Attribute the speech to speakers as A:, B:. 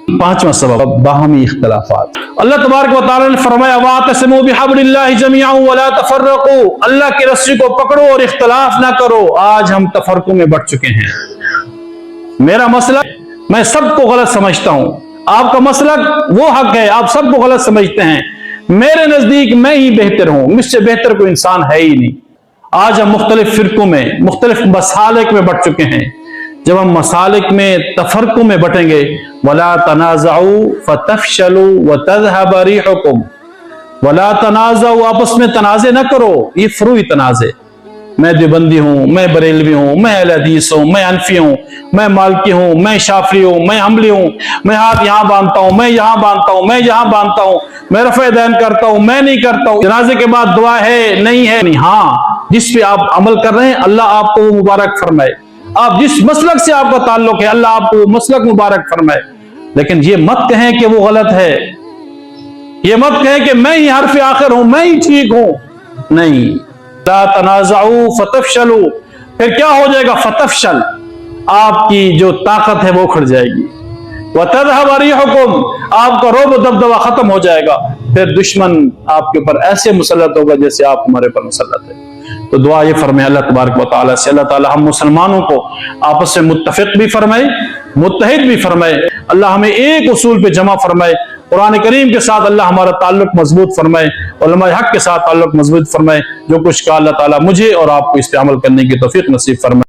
A: पांचवा सबब बाहमी इख्तलाफात। अल्लाह तबारक व तआला ने फरमाया वातसिमू बिहब्लिल्लाहि जमीअन वला तफर्रकू, अल्लाह की रस्सी को पकड़ो और इख्तलाफ ना करो। आज हम तफरको में बढ़ चुके हैं। मेरा मसला, मैं सबको गलत समझता हूं, आपका मसलक वो हक है, आप सबको गलत समझते हैं। मेरे नजदीक मैं ही बेहतर हूं, मुझसे बेहतर कोई इंसान है ही नहीं। आज हम मुख्तलिफ फिरकों में, मुख्तलिफ मसालिक में बढ़ चुके हैं। जब हम मसालिक में तफरकों में बटेंगे, वला तनाज़उ फतफशलू व तज़हब रिहुकुम, वला तनाज़उ, आपस में तनाज़े न करो। ये फरूई तनाज़े, मैं देवबंदी हूं, मैं बरेलवी हूं, मैं अहले हदीस हूं, मैं हनफी हूं, मैं मालिकी हूं, मैं शाफी हूं, मैं हम्बली हूं, मैं हाथ यहां बांधता हूं, मैं यहां बांधता हूं, मैं यहां बांधता हूं, मैं रफ़े दैन करता हूं, मैं नहीं करता हूं, जनाजे के बाद दुआ है नहीं है, नहीं। हाँ, जिस पे आप अमल कर रहे हैं अल्लाह आपको वो मुबारक फरमाए। आप जिस मसलक से आपका ताल्लुक है अल्लाह आपको वो मसलक मुबारक फरमाए। लेकिन ये मत कहें कि वो गलत है, ये मत कहें कि मैं ही हर्फ आखिर हूं, मैं ही ठीक हूं। नहीं, ला तनाज़उ फतफशलू, फिर क्या हो जाएगा? फतफशल, आपकी जो ताकत है वो उखड़ जाएगी। व तज़हब रिहुकुम, आपका रोब दबदबा खत्म हो जाएगा। फिर दुश्मन आपके ऊपर ऐसे मुसल्लत होगा जैसे आप हमारे पर मुसल्लत है। तो दुआ ये फरमाए अल्लाह तबारक व तआला से, अल्लाह ताला हम मुसलमानों को आपस में मुत्तफिक भी फरमाए, मुत्तहिद भी फरमाए। अल्लाह हमें एक उसूल पे जमा फरमाए। कुरान करीम के साथ अल्लाह हमारा ताल्लुक मजबूत फरमाए, उलमाए हक के साथ ताल्लुक मजबूत फरमाए। जो कुछ कहा अल्लाह ताला मुझे और आपको इस पे अमल करने की तौफीक नसीब फरमाए।